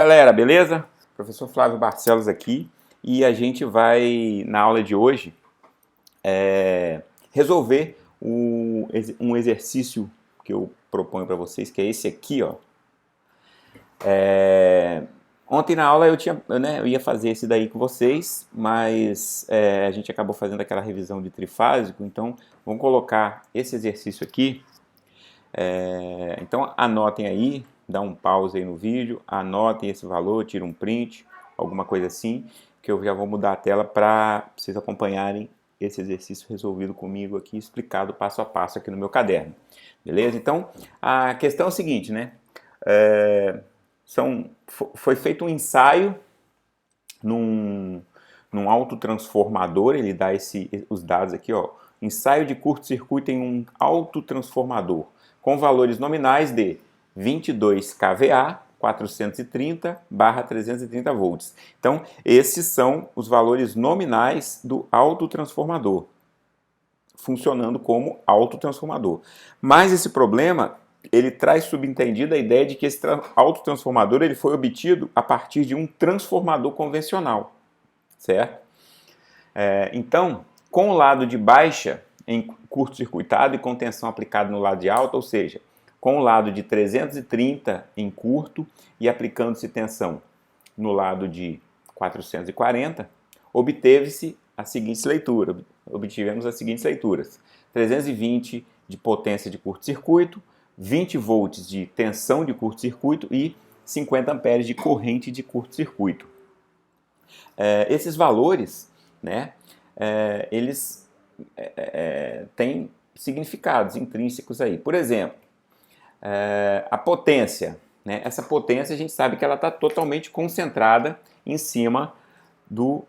Galera, beleza? Professor Flávio Barcelos aqui e a gente vai, na aula de hoje, resolver um exercício que eu proponho para vocês, que é esse aqui, ó. Ontem na aula eu ia fazer esse daí com vocês, mas a gente acabou fazendo aquela revisão de trifásico, então vamos colocar esse exercício aqui. Então anotem aí, dá um pause aí no vídeo, anotem esse valor, tira um print, alguma coisa assim, que eu já vou mudar a tela para vocês acompanharem esse exercício resolvido comigo aqui, explicado passo a passo aqui no meu caderno. Beleza? Então, a questão é o seguinte, né? Foi feito um ensaio num autotransformador, ele dá os dados aqui, ó. Ensaio de curto-circuito em um autotransformador com valores nominais de 22 kVA, 430/330 volts. Então, esses são os valores nominais do autotransformador, funcionando como autotransformador. Mas esse problema, ele traz subentendida a ideia de que esse autotransformador ele foi obtido a partir de um transformador convencional, certo? Então, com o lado de baixa em curto-circuitado e com tensão aplicada no lado de alta, ou seja, com o lado de 330 em curto e aplicando-se tensão no lado de 440, obtivemos as seguintes leituras: 320 de potência de curto-circuito, 20 volts de tensão de curto-circuito e 50 amperes de corrente de curto-circuito. Esses valores, né, eles têm significados intrínsecos aí. Por exemplo, a potência, né? Essa potência a gente sabe que ela está totalmente concentrada em cima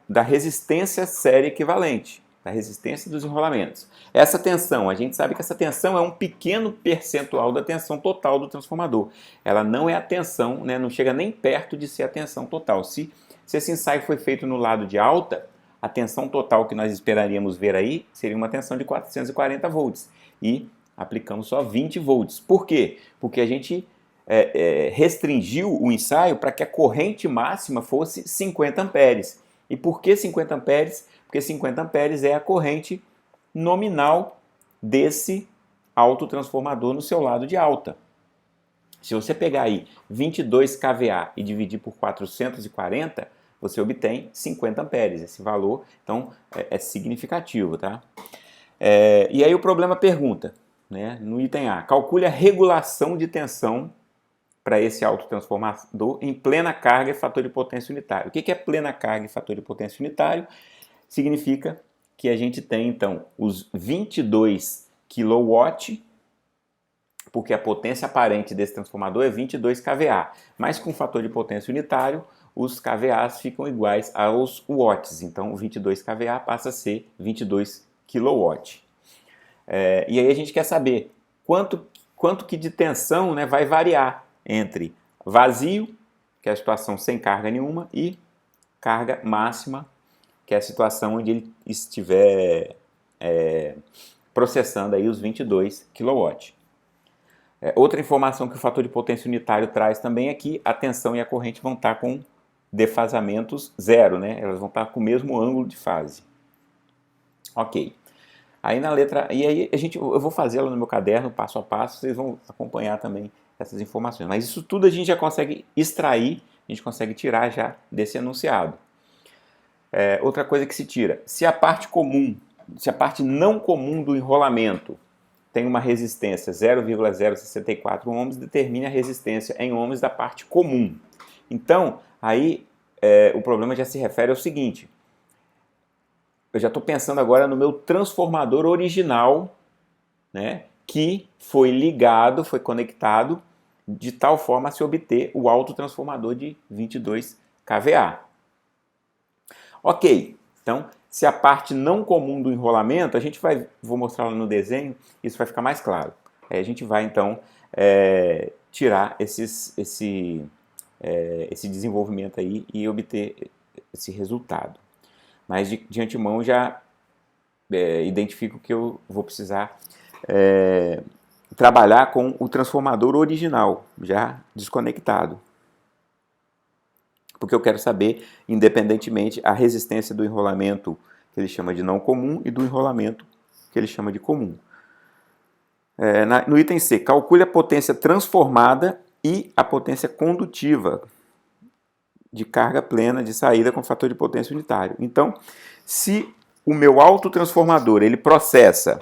da resistência série equivalente, da resistência dos enrolamentos. Essa tensão, a gente sabe que essa tensão é um pequeno percentual da tensão total do transformador. Ela não é a tensão, né? Não chega nem perto de ser a tensão total. Se esse ensaio foi feito no lado de alta, a tensão total que nós esperaríamos ver aí seria uma tensão de 440 volts. E aplicamos só 20 volts. Por quê? Porque a gente restringiu o ensaio para que a corrente máxima fosse 50 amperes. E por que 50 amperes? Porque 50 amperes é a corrente nominal desse autotransformador no seu lado de alta. Se você pegar aí 22 kVA e dividir por 440, você obtém 50 amperes. Esse valor, então, é significativo, tá? E aí o problema pergunta, né, no item A, calcule a regulação de tensão para esse autotransformador em plena carga e fator de potência unitário. O que é plena carga e fator de potência unitário? Significa que a gente tem, então, os 22 kW, porque a potência aparente desse transformador é 22 kVA, mas com fator de potência unitário, os kVAs ficam iguais aos watts, então 22 kVA passa a ser 22 kW. E aí a gente quer saber quanto que de tensão, né, vai variar entre vazio, que é a situação sem carga nenhuma, e carga máxima, que é a situação onde ele estiver processando aí os 22 kW. Outra informação que o fator de potência unitário traz também é que a tensão e a corrente vão estar com defasamentos zero, né? Elas vão estar com o mesmo ângulo de fase. Ok. Aí na letra... E aí eu vou fazê-la no meu caderno, passo a passo, vocês vão acompanhar também essas informações. Mas isso tudo a gente já consegue extrair, a gente consegue tirar já desse enunciado. Outra coisa que se tira, se a parte não comum do enrolamento tem uma resistência 0,064 ohms, determine a resistência em ohms da parte comum. Então, aí o problema já se refere ao seguinte: eu já estou pensando agora no meu transformador original, né, que foi ligado, foi conectado de tal forma a se obter o autotransformador de 22 kVA. Ok, então, se a parte não comum do enrolamento, vou mostrar lá no desenho, isso vai ficar mais claro. Aí a gente vai, então, tirar esse desenvolvimento aí e obter esse resultado. Mas de antemão já identifico que eu vou precisar trabalhar com o transformador original, já desconectado. porque eu quero saber, independentemente, a resistência do enrolamento que ele chama de não comum e do enrolamento que ele chama de comum. No item C, calcule a potência transformada e a potência condutiva de carga plena de saída com fator de potência unitário. Então, se o meu autotransformador ele processa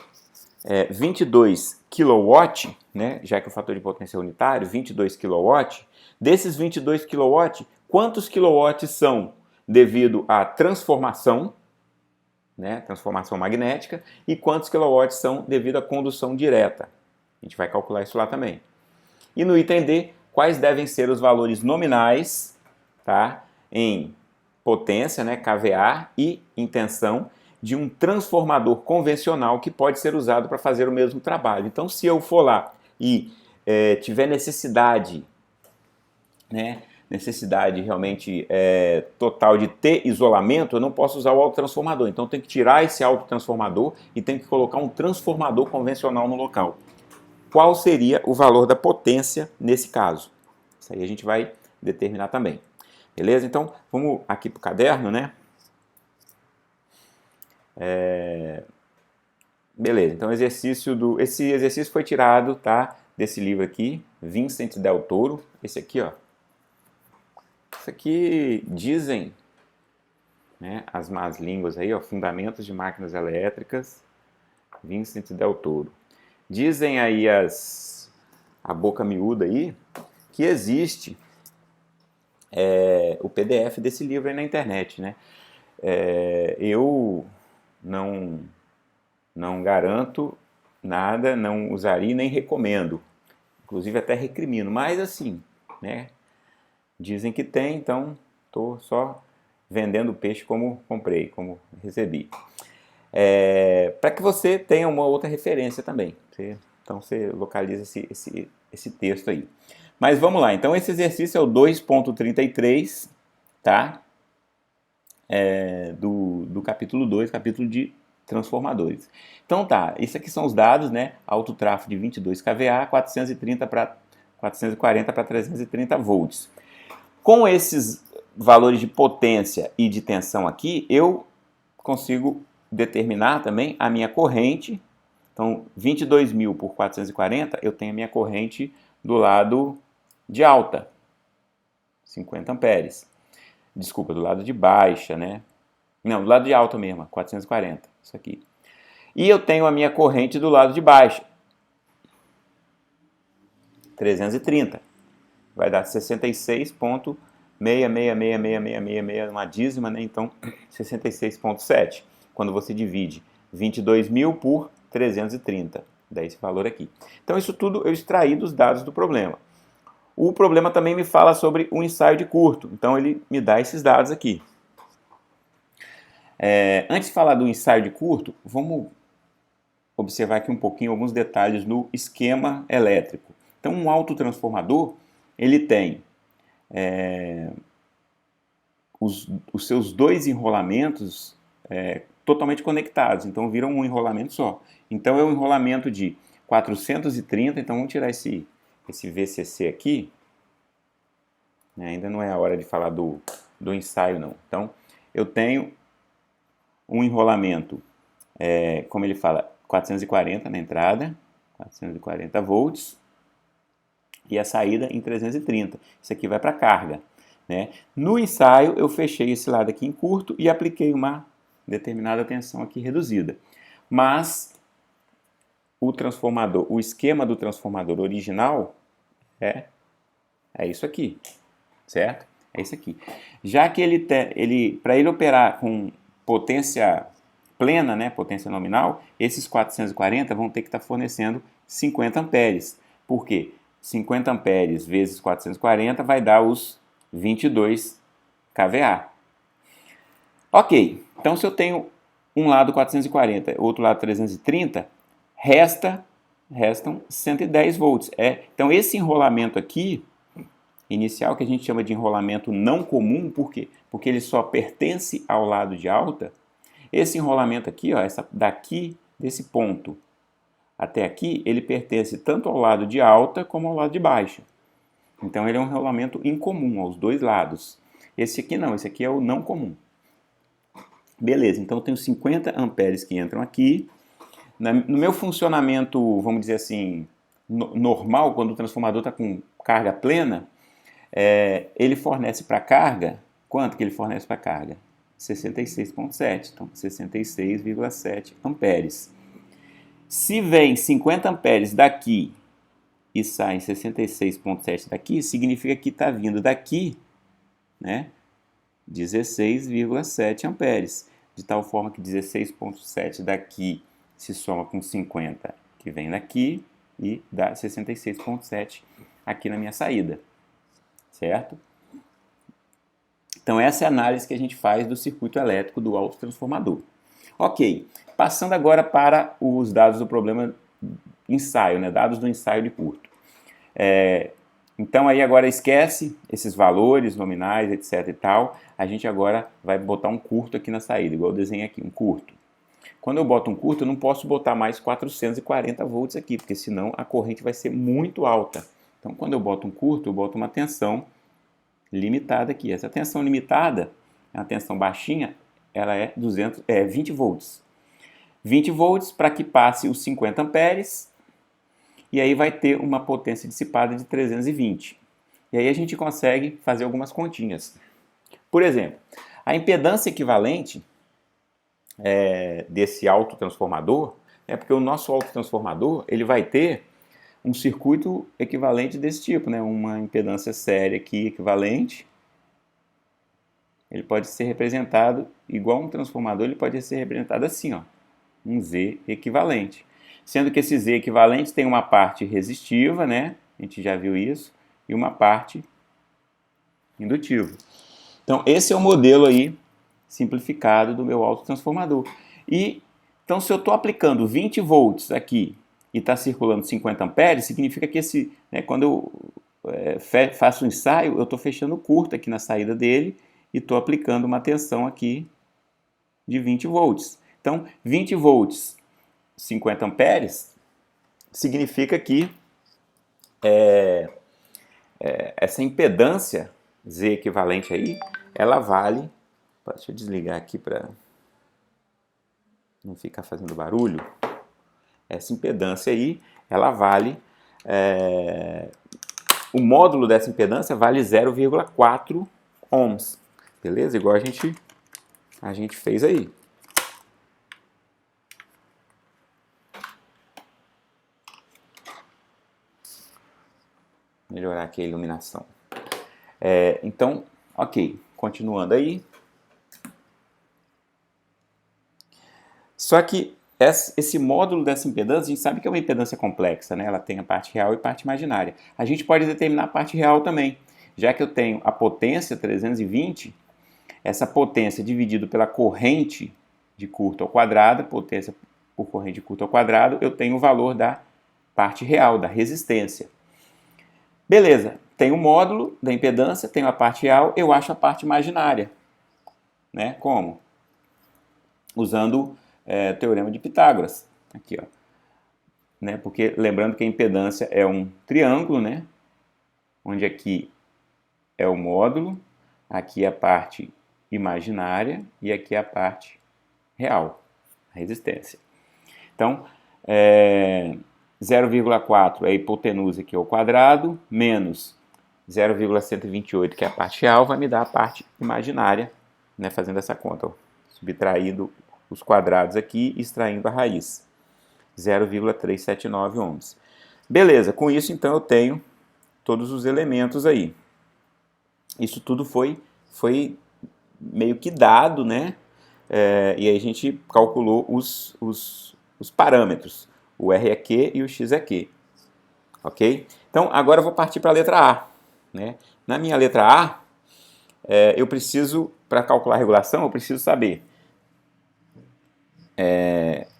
22 kW, né, já que o fator de potência é unitário, 22 kW, desses 22 kW, quantos quilowatts são devido à transformação, né, transformação magnética, e quantos quilowatts são devido à condução direta? A gente vai calcular isso lá também. E no item D, quais devem ser os valores nominais, tá, em potência, né, kVA, e em tensão de um transformador convencional que pode ser usado para fazer o mesmo trabalho. Então, se eu for lá e tiver necessidade, né, necessidade realmente total de ter isolamento, eu não posso usar o autotransformador. Então, eu tenho que tirar esse autotransformador e tenho que colocar um transformador convencional no local. Qual seria o valor da potência nesse caso? Isso aí a gente vai determinar também. Beleza? Então, vamos aqui para o caderno, né? Beleza, então esse exercício foi tirado, tá, desse livro aqui, Vincent Del Toro, esse aqui, ó. Isso aqui dizem, né, as más línguas aí, ó, Fundamentos de Máquinas Elétricas, Vincent Del Toro. Dizem aí a boca miúda aí que existe o PDF desse livro aí na internet, né? Eu não garanto nada, não usaria nem recomendo. Inclusive até recrimino, mas assim, né? Dizem que tem, então estou só vendendo o peixe como comprei, como recebi. Para que você tenha uma outra referência também. Então você localiza esse texto aí. Mas vamos lá, então esse exercício é o 2.33, tá? Do capítulo 2, capítulo de transformadores. Então tá, isso aqui são os dados, né? Alto tráfego de 22 kVA, 440 para 330 volts. Com esses valores de potência e de tensão aqui, eu consigo determinar também a minha corrente. Então, 22.000 por 440, eu tenho a minha corrente do lado de alta, 50 amperes. Desculpa, do lado de baixa, né? Não, do lado de alta mesmo, 440, isso aqui. E eu tenho a minha corrente do lado de baixa, 330. Vai dar 66,666666, uma dízima, né? Então, 66,7. Quando você divide 22.000 por 330, dá esse valor aqui. Então, isso tudo eu extraí dos dados do problema. O problema também me fala sobre o ensaio de curto, então ele me dá esses dados aqui. Antes de falar do ensaio de curto, vamos observar aqui um pouquinho alguns detalhes no esquema elétrico. Então, um autotransformador, ele tem os seus dois enrolamentos totalmente conectados, então viram um enrolamento só. Então, é um enrolamento de 430, então vamos tirar esse VCC aqui, né? Ainda não é a hora de falar do ensaio, não. Então, eu tenho um enrolamento, como ele fala, 440 na entrada, 440 volts, e a saída em 330. Isso aqui vai para a carga, né? No ensaio, eu fechei esse lado aqui em curto e apliquei uma determinada tensão aqui reduzida. Mas o esquema do transformador original é isso aqui, certo? É isso aqui. Já que para ele operar com potência plena, né, potência nominal, esses 440 vão ter que estar fornecendo 50 amperes. Por quê? 50 amperes vezes 440 vai dar os 22 kVA. Ok, então se eu tenho um lado 440, outro lado 330, restam 110 volts. Então esse enrolamento aqui, inicial, que a gente chama de enrolamento não comum, por quê? Porque ele só pertence ao lado de alta. Esse enrolamento aqui, ó, daqui, desse ponto até aqui, ele pertence tanto ao lado de alta como ao lado de baixa. Então ele é um enrolamento incomum aos dois lados. Esse aqui não, esse aqui é o não comum. Beleza, então eu tenho 50 amperes que entram aqui. No meu funcionamento, vamos dizer assim, normal, quando o transformador está com carga plena, ele fornece para carga, quanto que ele fornece para carga? 66,7, então 66,7 amperes. Se vem 50 amperes daqui e sai 66,7 daqui, significa que está vindo daqui, né, 16,7 amperes. De tal forma que 16,7 daqui se soma com 50 que vem daqui e dá 66,7 aqui na minha saída, certo? Então essa é a análise que a gente faz do circuito elétrico do autotransformador. Ok, passando agora para os dados do problema ensaio, né? Dados do ensaio de curto. Então aí agora esquece esses valores nominais, etc e tal, a gente agora vai botar um curto aqui na saída, igual eu desenhei aqui, um curto. Quando eu boto um curto, eu não posso botar mais 440 volts aqui, porque senão a corrente vai ser muito alta. Então quando eu boto um curto, eu boto uma tensão limitada aqui. Essa tensão limitada, a tensão baixinha, ela é 20 volts. 20 volts para que passe os 50 amperes, e aí vai ter uma potência dissipada de 320. E aí a gente consegue fazer algumas continhas. Por exemplo, a impedância equivalente desse autotransformador, porque o nosso autotransformador ele vai ter um circuito equivalente desse tipo, né? Uma impedância séria aqui equivalente. Ele pode ser representado igual um transformador, ele pode ser representado assim, ó, um Z equivalente. Sendo que esse Z equivalente tem uma parte resistiva, né? A gente já viu isso, e uma parte indutiva. Então, esse é o modelo aí simplificado do meu autotransformador. E, então, se eu estou aplicando 20 volts aqui e está circulando 50 amperes, significa que quando eu faço o ensaio, eu estou fechando curto aqui na saída dele e estou aplicando uma tensão aqui de 20 volts. Então, 20 volts, 50 amperes, significa que essa impedância Z equivalente aí, ela vale, deixa eu desligar aqui para não ficar fazendo barulho, essa impedância aí, ela vale, o módulo dessa impedância vale 0,4 ohms, beleza? Igual a gente fez aí. Melhorar aqui a iluminação. Então, ok, continuando aí. Só que esse módulo dessa impedância, a gente sabe que é uma impedância complexa, né? Ela tem a parte real e a parte imaginária. A gente pode determinar a parte real também. Já que eu tenho a potência 320, essa potência dividido pela corrente de curto ao quadrado, potência por corrente de curto ao quadrado, eu tenho o valor da parte real, da resistência. Beleza, tem o módulo da impedância, tenho a parte real, eu acho a parte imaginária. Né? Como? Usando o teorema de Pitágoras. Aqui, ó. Né? Porque lembrando que a impedância é um triângulo, né? Onde aqui é o módulo, aqui é a parte imaginária e aqui é a parte real, a resistência. Então, 0,4 é a hipotenusa aqui ao quadrado, menos 0,128, que é a parte real, vai me dar a parte imaginária, né, fazendo essa conta, ó, subtraindo os quadrados aqui e extraindo a raiz, 0,379 ohms. Beleza, com isso então eu tenho todos os elementos aí. Isso tudo foi meio que dado, né? E aí a gente calculou os parâmetros, o REQ e o XEQ. Ok? Então, agora eu vou partir para a letra A. Né? Na minha letra A, eu preciso, para calcular a regulação, eu preciso saber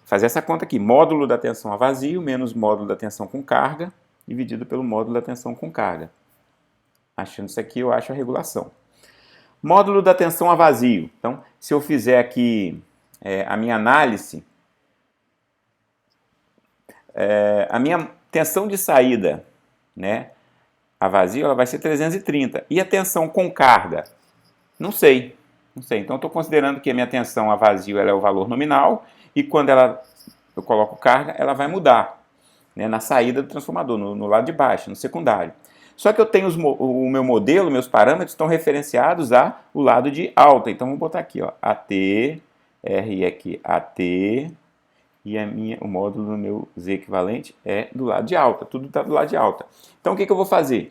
fazer essa conta aqui, módulo da tensão a vazio menos módulo da tensão com carga, dividido pelo módulo da tensão com carga. Achando isso aqui, eu acho a regulação. Módulo da tensão a vazio. Então, se eu fizer aqui a minha análise, a minha tensão de saída, né, a vazio, ela vai ser 330. E a tensão com carga? Não sei. Não sei. Então, eu estou considerando que a minha tensão a vazio ela é o valor nominal e quando eu coloco carga, ela vai mudar, né, na saída do transformador, no lado de baixo, no secundário. Só que eu tenho o meu modelo, meus parâmetros estão referenciados ao lado de alta. Então, vamos botar aqui, ó, AT, R aqui, AT, e o módulo do meu Z equivalente é do lado de alta. Tudo está do lado de alta. Então, o que eu vou fazer?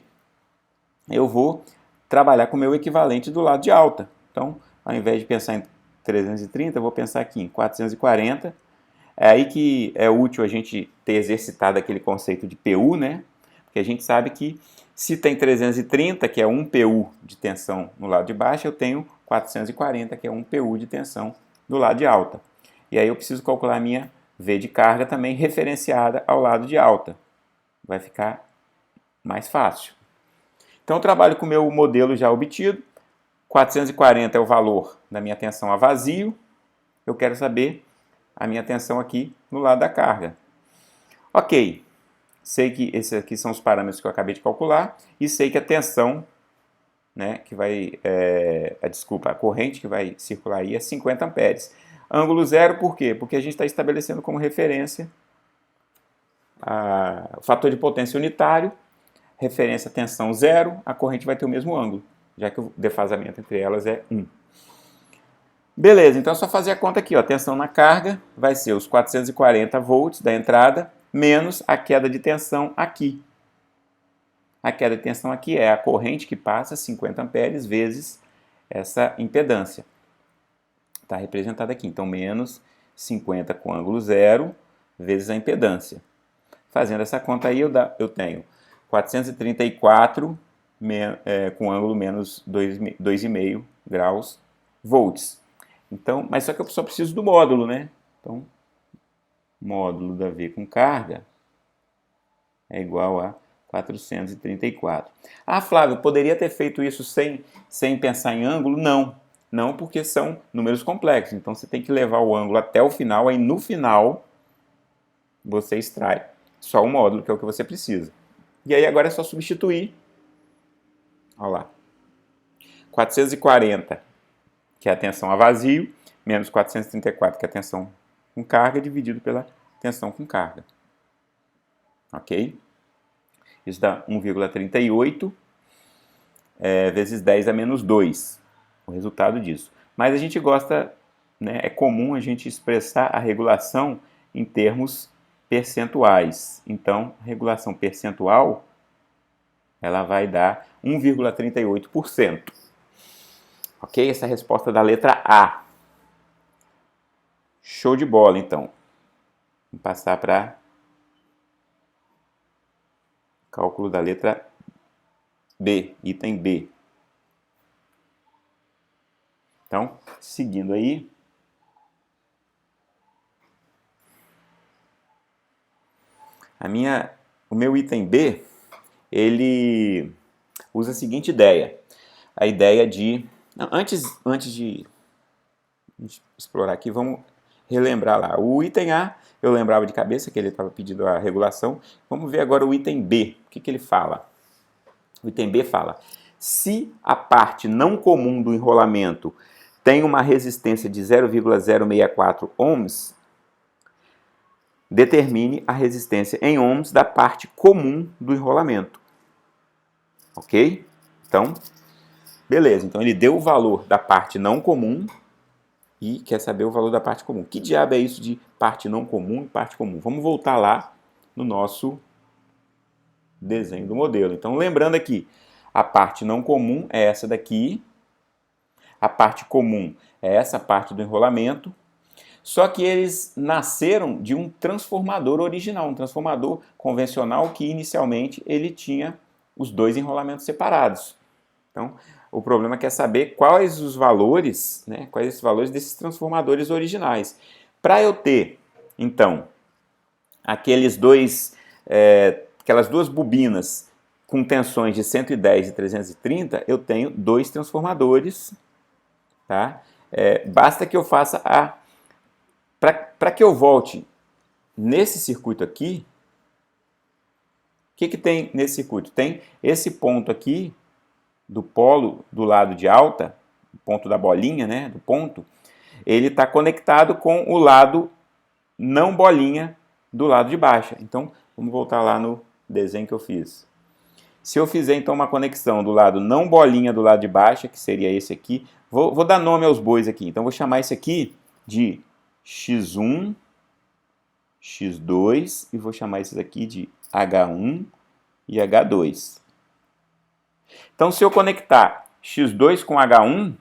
Eu vou trabalhar com o meu equivalente do lado de alta. Então, ao invés de pensar em 330, eu vou pensar aqui em 440. É aí que é útil a gente ter exercitado aquele conceito de PU, né? Porque a gente sabe que se tem 330, que é 1 PU de tensão no lado de baixo, eu tenho 440, que é 1 PU de tensão do lado de alta. E aí eu preciso calcular a minha V de carga também referenciada ao lado de alta. Vai ficar mais fácil. Então eu trabalho com o meu modelo já obtido. 440 é o valor da minha tensão a vazio. Eu quero saber a minha tensão aqui no lado da carga. Ok, sei que esses aqui são os parâmetros que eu acabei de calcular e sei que a tensão, né, que vai, a corrente que vai circular aí é 50 amperes. Ângulo zero, por quê? Porque a gente está estabelecendo como referência o fator de potência unitário, referência tensão zero, a corrente vai ter o mesmo ângulo, já que o defasamento entre elas é 1. Beleza, então é só fazer a conta aqui, ó. A tensão na carga vai ser os 440 volts da entrada menos a queda de tensão aqui. A queda de tensão aqui é a corrente que passa 50 amperes vezes essa impedância. Está representada aqui. Então, menos 50 com ângulo zero vezes a impedância. Fazendo essa conta aí, eu tenho 434 com ângulo menos 2,5 graus volts. Então, mas só que eu só preciso do módulo, né? Então, módulo da V com carga é igual a 434. Ah, Flávio, poderia ter feito isso sem pensar em ângulo? Não. Não, porque são números complexos. Então, você tem que levar o ângulo até o final. Aí, no final, você extrai só o módulo, que é o que você precisa. E aí, agora é só substituir. Olha lá. 440, que é a tensão a vazio, menos 434, que é a tensão com carga, dividido pela tensão com carga. Ok? Isso dá 1,38 vezes 10 a menos 2, o resultado disso. Mas a gente gosta, né, é comum a gente expressar a regulação em termos percentuais. Então, a regulação percentual, ela vai dar 1,38%. Ok? Essa é a resposta da letra A. Show de bola, então. Vamos passar para cálculo da letra B, item B. Então, seguindo aí. O meu item B, ele usa a seguinte ideia. A ideia de... Antes de explorar aqui, vamos relembrar lá. O item A, eu lembrava de cabeça que ele estava pedindo a regulação. Vamos ver agora o item B. O que ele fala? O item B fala: se a parte não comum do enrolamento tem uma resistência de 0,064 ohms, determine a resistência em ohms da parte comum do enrolamento. Ok? Então, beleza. Então, ele deu o valor da parte não comum e quer saber o valor da parte comum. Que diabo é isso de parte não comum e parte comum? Vamos voltar lá no nosso desenho do modelo. Então, lembrando aqui, a parte não comum é essa daqui, a parte comum é essa parte do enrolamento, só que eles nasceram de um transformador original, um transformador convencional que inicialmente ele tinha os dois enrolamentos separados. Então, o problema é saber quais os valores, né, quais os valores desses transformadores originais. Para eu ter, então, aquelas duas bobinas com tensões de 110 e 330, eu tenho dois transformadores. Tá? Basta que eu faça Para que eu volte nesse circuito aqui, o que tem nesse circuito? Tem esse ponto aqui, do polo do lado de alta, ponto da bolinha, né, do ponto, ele está conectado com o lado não bolinha do lado de baixo. Então, vamos voltar lá no desenho que eu fiz. Se eu fizer, então, uma conexão do lado não bolinha do lado de baixo, que seria esse aqui, vou dar nome aos bois aqui. Então, vou chamar esse aqui de X1, X2, e vou chamar esses aqui de H1 e H2. Então, se eu conectar X2 com H1,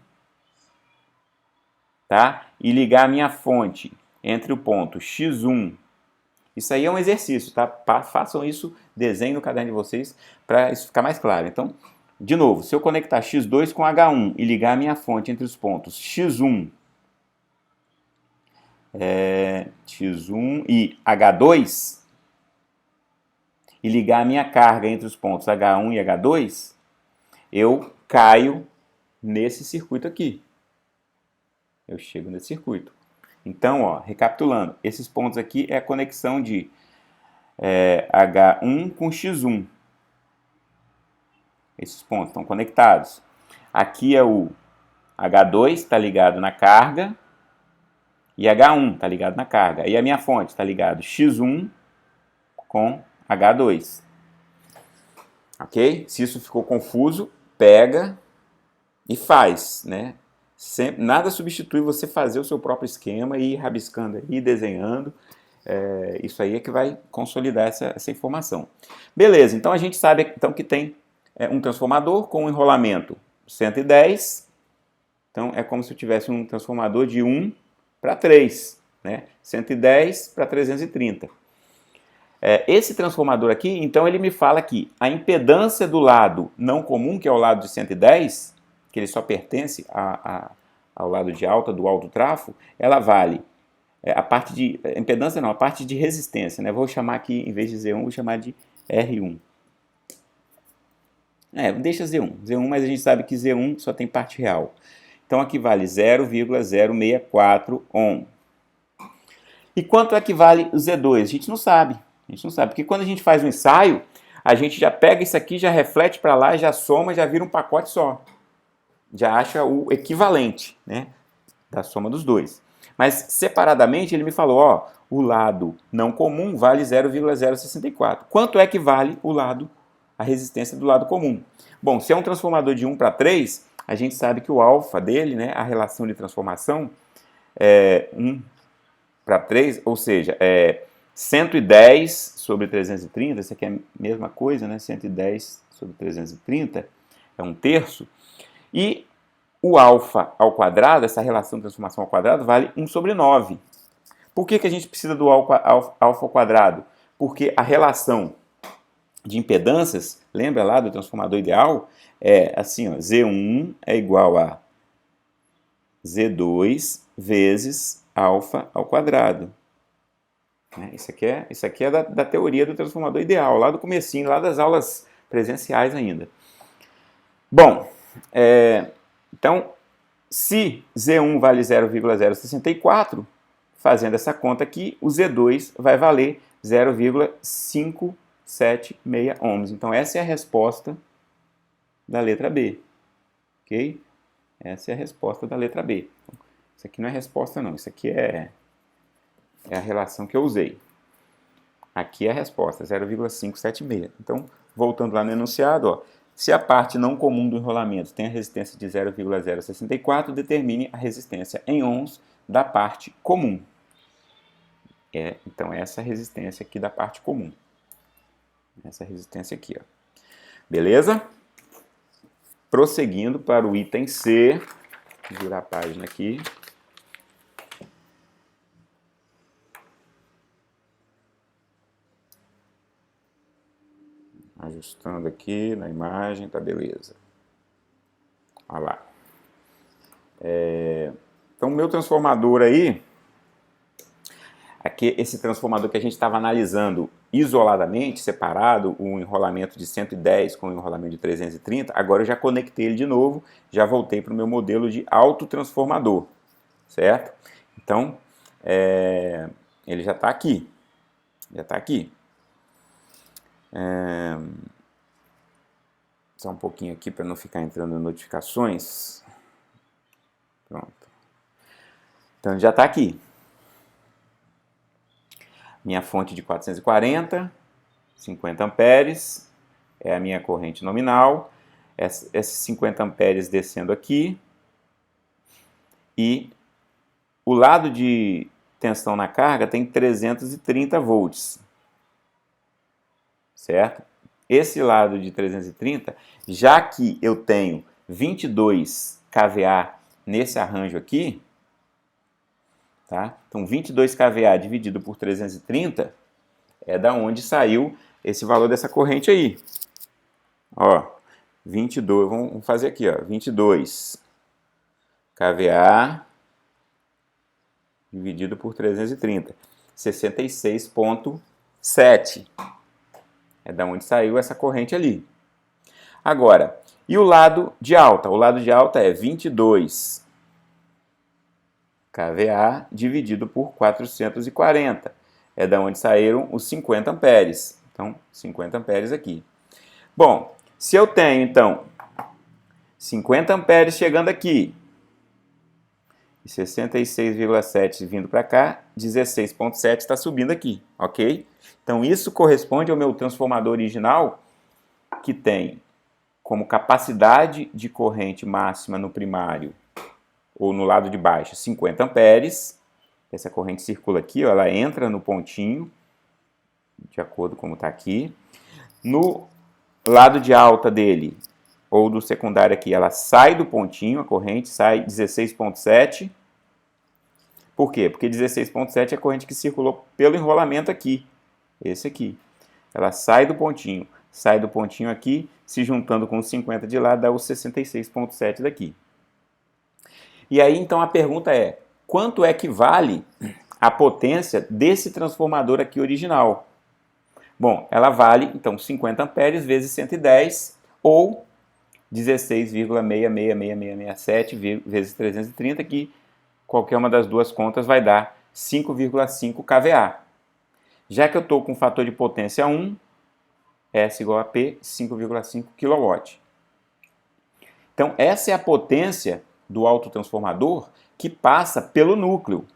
tá? E ligar a minha fonte entre o ponto X1, isso aí é um exercício, tá? Façam isso, desenhem no caderno de vocês para isso ficar mais claro. Então, de novo, se eu conectar X2 com H1 e ligar a minha fonte entre os pontos X1, X1 e H2, e ligar a minha carga entre os pontos H1 e H2, eu caio nesse circuito aqui. Eu chego nesse circuito. Então, ó, recapitulando, esses pontos aqui é a conexão de H1 com X1. Esses pontos estão conectados. Aqui é o H2, está ligado na carga, e H1 está ligado na carga. E a minha fonte está ligado X1 com H2. Ok? Se isso ficou confuso, pega e faz, né? Sempre, nada substitui você fazer o seu próprio esquema e ir rabiscando aí, desenhando. Isso aí é que vai consolidar essa informação. Beleza, então a gente sabe então, que tem um transformador com um enrolamento 110. Então é como se eu tivesse um transformador de 1 para 3, né? 110 para 330. Esse transformador aqui, então ele me fala que a impedância do lado não comum, que é o lado de 110, que ele só pertence ao lado de alta do alto trafo, ela vale a parte de impedância não, a parte de resistência, né? Vou chamar aqui, em vez de Z1, vou chamar de R1. Deixa Z1, mas a gente sabe que Z1 só tem parte real. Então aqui vale 0,064 ohm. E quanto é que vale o Z2? A gente não sabe, porque quando a gente faz um ensaio, a gente já pega isso aqui, já reflete para lá, já soma, já vira um pacote só. Já acha o equivalente, né, da soma dos dois. Mas separadamente ele me falou, ó, o lado não comum vale 0,064. Quanto é que vale a resistência do lado comum? Bom, se é um transformador de 1 para 3, a gente sabe que o alfa dele, né, a relação de transformação é 1 para 3, ou seja, 110 sobre 330, isso aqui é a mesma coisa, né, 110 sobre 330 é 1/3, e o alfa ao quadrado, essa relação de transformação ao quadrado, vale 1 sobre 9. Por que a gente precisa do alfa ao quadrado? Porque a relação de impedâncias, lembra lá do transformador ideal? É assim, ó, Z1 é igual a Z2 vezes alfa ao quadrado. Isso aqui é da teoria do transformador ideal, lá do comecinho, lá das aulas presenciais ainda. Bom, então, se Z1 vale 0,064, fazendo essa conta aqui, o Z2 vai valer 0,576 ohms. Então, essa é a resposta da letra B. Ok? Essa é a resposta da letra B. Isso aqui não é resposta, não. Isso aqui é a relação que eu usei. Aqui é a resposta, 0,576. Então, voltando lá no enunciado, ó, se a parte não comum do enrolamento tem a resistência de 0,064, determine a resistência em ohms da parte comum. Então, essa resistência aqui da parte comum. Essa resistência aqui, ó. Beleza? Prosseguindo para o item C. Vou virar a página aqui. Ajustando aqui na imagem, tá beleza. Olha lá. Então, o meu transformador aí, aqui, esse transformador que a gente estava analisando isoladamente, separado, o enrolamento de 110 com o enrolamento de 330, agora eu já conectei ele de novo, já voltei para o meu modelo de autotransformador, certo? Então, ele já está aqui, Só um pouquinho aqui para não ficar entrando notificações. Pronto. Então já está aqui. Minha fonte de 440, 50 amperes, é a minha corrente nominal. Esses 50 amperes descendo aqui. E o lado de tensão na carga tem 330 volts. Certo? Esse lado de 330, já que eu tenho 22 kVA nesse arranjo aqui, tá? Então 22 kVA dividido por 330 é da onde saiu esse valor dessa corrente aí. Ó, 22, vamos fazer aqui, ó, 22 kVA dividido por 330, 66,7. É da onde saiu essa corrente ali. Agora, e o lado de alta? O lado de alta é 22 kVA dividido por 440. É da onde saíram os 50 amperes. Então, 50 amperes aqui. Bom, se eu tenho, então, 50 amperes chegando aqui, e 66,7 vindo para cá, 16,7 está subindo aqui, ok? Então, isso corresponde ao meu transformador original, que tem como capacidade de corrente máxima no primário, ou no lado de baixo, 50 amperes. Essa corrente circula aqui, ó, ela entra no pontinho, de acordo com como está aqui. No lado de alta dele, ou do secundário aqui, ela sai do pontinho, a corrente sai 16,7. Por quê? Porque 16,7 é a corrente que circulou pelo enrolamento aqui, esse aqui. Ela sai do pontinho aqui, se juntando com os 50 de lá, dá os 66,7 daqui. E aí, então, a pergunta é, quanto é que vale a potência desse transformador aqui original? Bom, ela vale, então, 50 amperes vezes 110, ou 16,666667 vezes 330, que qualquer uma das duas contas vai dar 5,5 kVA. Já que eu estou com fator de potência 1, S igual a P, 5,5 kW. Então, essa é a potência do autotransformador que passa pelo núcleo.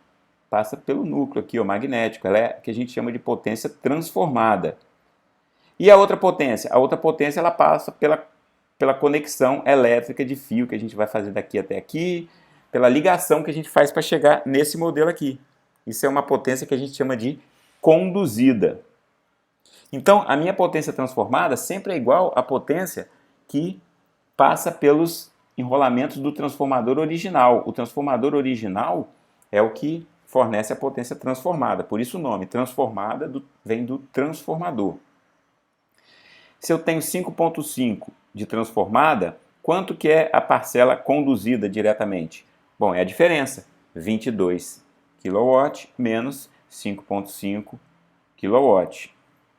Passa pelo núcleo aqui, o magnético. Ela é o que a gente chama de potência transformada. E a outra potência? A outra potência ela passa pela conexão elétrica de fio que a gente vai fazer daqui até aqui, pela ligação que a gente faz para chegar nesse modelo aqui. Isso é uma potência que a gente chama de conduzida. Então, a minha potência transformada sempre é igual à potência que passa pelos enrolamentos do transformador original. O transformador original é o que fornece a potência transformada. Por isso o nome, transformada, vem do transformador. Se eu tenho 5,5 de transformada, quanto que é a parcela conduzida diretamente? Bom, é a diferença, 22 kW menos 5,5 kW.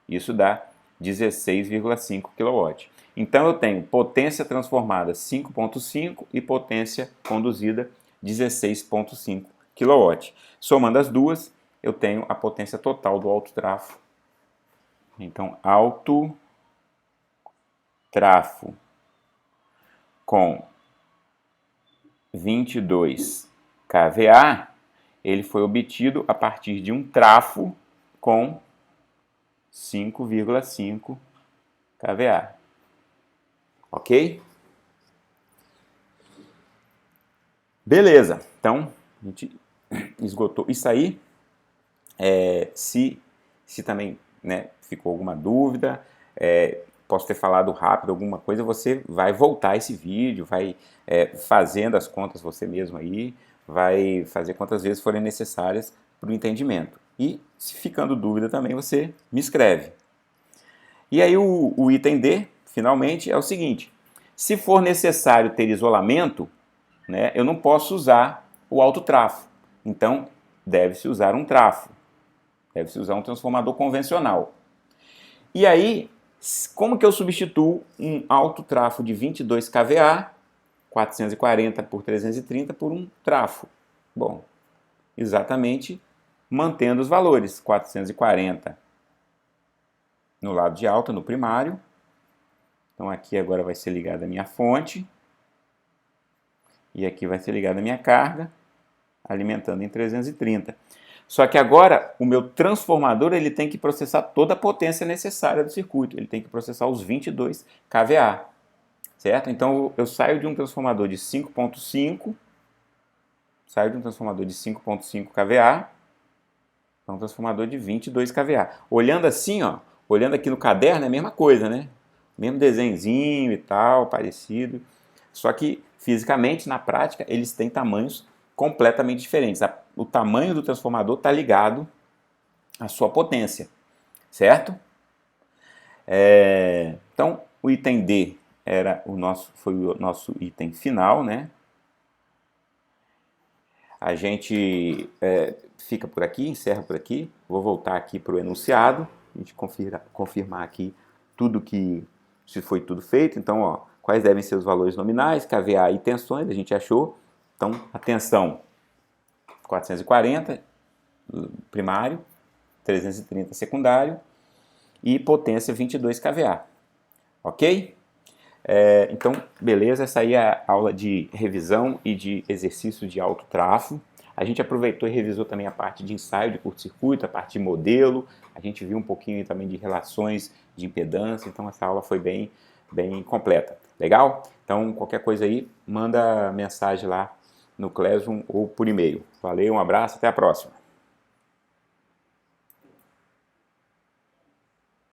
Isso dá 16,5 kW. Então eu tenho potência transformada 5,5 e potência conduzida 16,5 kW. Somando as duas, eu tenho a potência total do autotrafo. Então, autotrafo com 22 kVA, ele foi obtido a partir de um trafo com 5,5 kVA. Ok? Beleza. Então, a gente esgotou isso aí. Se também, né, ficou alguma dúvida, posso ter falado rápido alguma coisa, você vai voltar esse vídeo, vai fazendo as contas você mesmo aí, vai fazer quantas vezes forem necessárias para o entendimento. E, se ficando dúvida também, você me escreve. E aí o item D, finalmente, é o seguinte: se for necessário ter isolamento, né, eu não posso usar o autotrafo. Então, deve-se usar um trafo. Deve-se usar um transformador convencional. E aí, como que eu substituo um autotrafo de 22 kVA, 440 por 330, por um trafo? Bom, exatamente mantendo os valores, 440 no lado de alta, no primário. Então aqui agora vai ser ligada a minha fonte. E aqui vai ser ligado a minha carga, alimentando em 330. Só que agora o meu transformador ele tem que processar toda a potência necessária do circuito. Ele tem que processar os 22 kVA, certo? Então eu saio de um transformador de 5.5, saio de um transformador de 5.5 kVA para um transformador de 22 kVA. Olhando assim, ó, olhando aqui no caderno é a mesma coisa, né? Mesmo desenhozinho e tal, parecido. Só que fisicamente, na prática, eles têm tamanhos completamente diferentes. O tamanho do transformador está ligado à sua potência, certo? Então, o item D foi o nosso item final, né? A gente fica por aqui, encerra por aqui. Vou voltar aqui para o enunciado, a gente confirmar aqui se foi tudo feito. Então, ó, quais devem ser os valores nominais, kVA e tensões, a gente achou. Então, a tensão 440 primário, 330 secundário e potência 22 kVA. Ok? Então, beleza, essa aí é a aula de revisão e de exercício de alto trafo. A gente aproveitou e revisou também a parte de ensaio de curto-circuito, a parte de modelo, a gente viu um pouquinho também de relações de impedância, então essa aula foi bem completa. Legal? Então, qualquer coisa aí, manda mensagem lá no Classroom ou por e-mail. Valeu, um abraço, até a próxima.